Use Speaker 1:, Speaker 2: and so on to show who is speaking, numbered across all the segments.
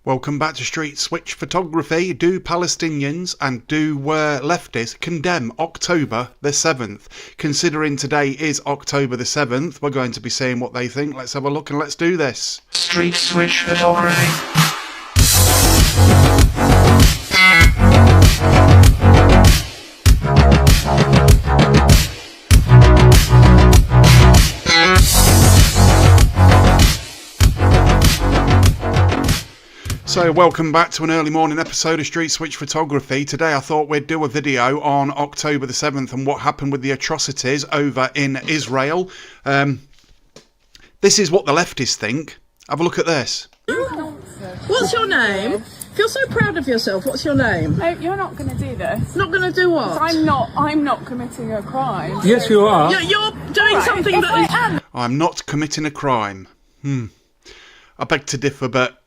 Speaker 1: Welcome back to Street Switch Photography. Do Palestinians and do leftys condemn October the 7th? Considering today is October the 7th, we're going to be seeing what they think. Let's have a look and let's do this.
Speaker 2: Street Switch Photography.
Speaker 1: So welcome back to an early morning episode of Street Switch Photography. Today I thought we'd do a video on October the 7th and what happened with the atrocities over in Israel. This is what the lefties think. Have a look at this.
Speaker 3: What's your name? Feel so proud of yourself. What's your name?
Speaker 4: Oh, you're not going to do this.
Speaker 3: Not going to do what?
Speaker 4: I'm not committing a crime.
Speaker 5: Yes, you are.
Speaker 3: You're doing something that is...
Speaker 1: I'm not committing a crime. I beg to differ, but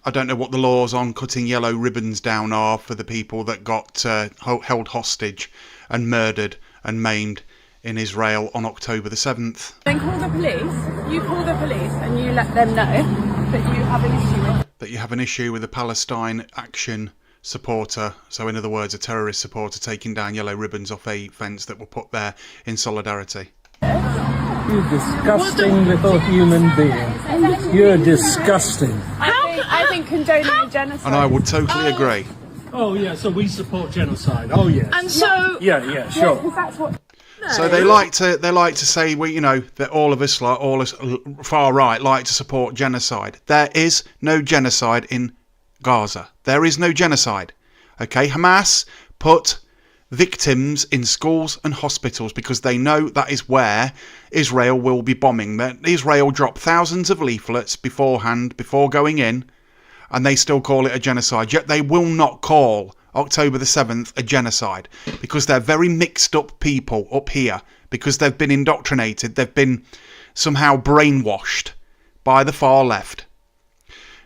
Speaker 1: I don't know what the laws on cutting yellow ribbons down are for the people that got held hostage and murdered and maimed in Israel on October the 7th.
Speaker 4: Then call the police. You call the police and you let them know that you have an issue with.
Speaker 1: That you have an issue with a Palestine Action supporter, so in other words a terrorist supporter taking down yellow ribbons off a fence that were put there in solidarity.
Speaker 5: You disgusting little human being. You're disgusting.
Speaker 4: I think condoning a genocide.
Speaker 1: And I would totally agree.
Speaker 5: Oh yeah, so we support genocide. Oh yes.
Speaker 3: And so...
Speaker 5: Yeah, sure.
Speaker 4: Because that's what...
Speaker 1: So they like to say, well, you know, that all of us far right like to support genocide. There is no genocide in Gaza. There is no genocide. Okay, Hamas put victims in schools and hospitals because they know that is where Israel will be bombing. Israel dropped thousands of leaflets beforehand, before going in, and they still call it a genocide. Yet they will not call October the 7th a genocide because they're very mixed up people up here, because they've been indoctrinated, they've been somehow brainwashed by the far left.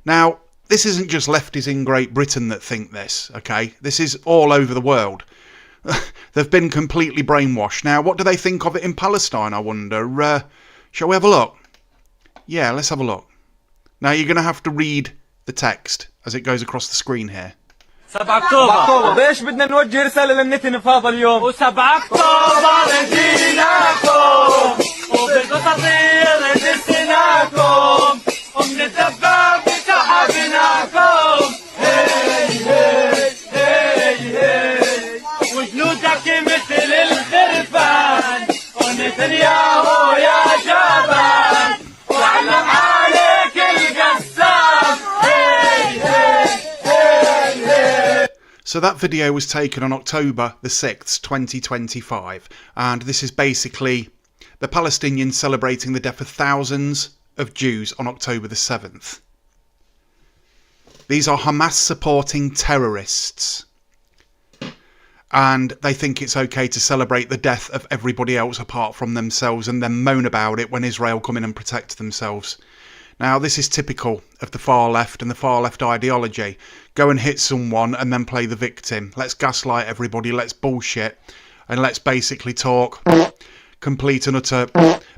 Speaker 1: Now, this isn't just lefties in Great Britain that think this, okay? This is all over the world. They've been completely brainwashed. Now, what do they think of it in Palestine, I wonder? Shall we have a look? Yeah, let's have a look. Now, you're going to have to read the text as it goes across the screen here.
Speaker 6: 7 أكتوبر بايش بدنا نوجه رسالة للنت في هذا اليوم و7 أكتوبر نديناكم وبالقصصير ندسناكم وبنتدبر بسحابناكم هي هي هي هي وجنودك مثل الخرفان ونتنياهو يا جبان وعلم عليك القسام هي هي.
Speaker 1: So that video was taken on October the 6th, 2025, and this is basically the Palestinians celebrating the death of thousands of Jews on October the 7th. These are Hamas supporting terrorists, and they think it's okay to celebrate the death of everybody else apart from themselves and then moan about it when Israel come in and protect themselves. Now, this is typical of the far left and the far left ideology. Go and hit someone and then play the victim. Let's gaslight everybody, let's bullshit, and let's basically talk complete and utter,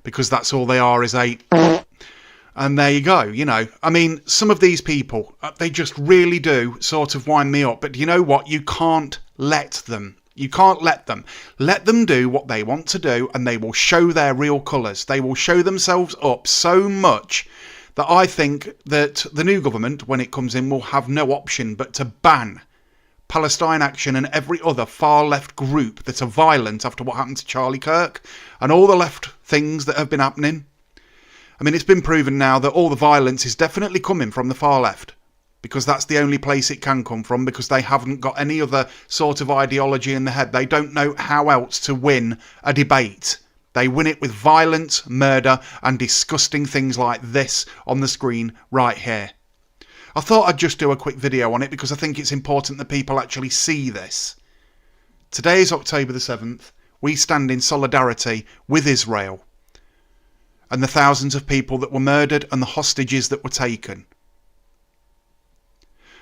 Speaker 1: because that's all they are, is a... And there you go, you know. I mean, some of these people, they just really do sort of wind me up. But you know what? You can't let them. You can't let them. Let them do what they want to do, and they will show their real colours. They will show themselves up so much that I think that the new government, when it comes in, will have no option but to ban Palestine Action and every other far-left group that are violent after what happened to Charlie Kirk and all the left things that have been happening. I mean, it's been proven now that all the violence is definitely coming from the far left, because that's the only place it can come from, because they haven't got any other sort of ideology in the head. They don't know how else to win a debate. They win it with violence, murder, and disgusting things like this on the screen right here. I thought I'd just do a quick video on it because I think it's important that people actually see this. Today is October the 7th. We stand in solidarity with Israel and the thousands of people that were murdered and the hostages that were taken.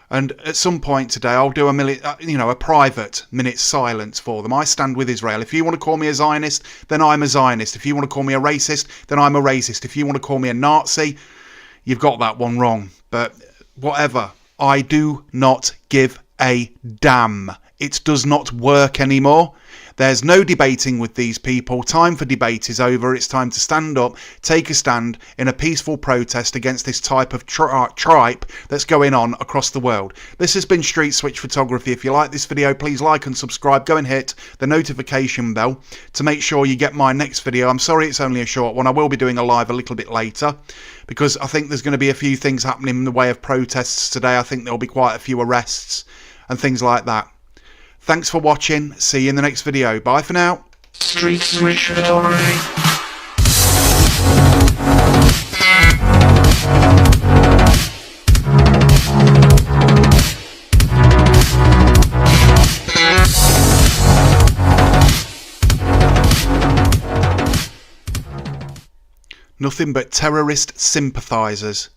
Speaker 1: And at some point today, I'll do a private minute's silence for them. I stand with Israel. If you want to call me a Zionist, then I'm a Zionist. If you want to call me a racist, then I'm a racist. If you want to call me a Nazi, you've got that one wrong. But whatever. I do not give a damn. It does not work anymore. There's no debating with these people. Time for debate is over. It's time to stand up, take a stand in a peaceful protest against this type of tripe that's going on across the world. This has been Street Switch Photography. If you like this video, please like and subscribe. Go and hit the notification bell to make sure you get my next video. I'm sorry it's only a short one. I will be doing a live a little bit later because I think there's going to be a few things happening in the way of protests today. I think there'll be quite a few arrests and things like that. Thanks for watching. See you in the next video. Bye for now.
Speaker 2: Street Switch Photography.
Speaker 1: Nothing but terrorist sympathisers.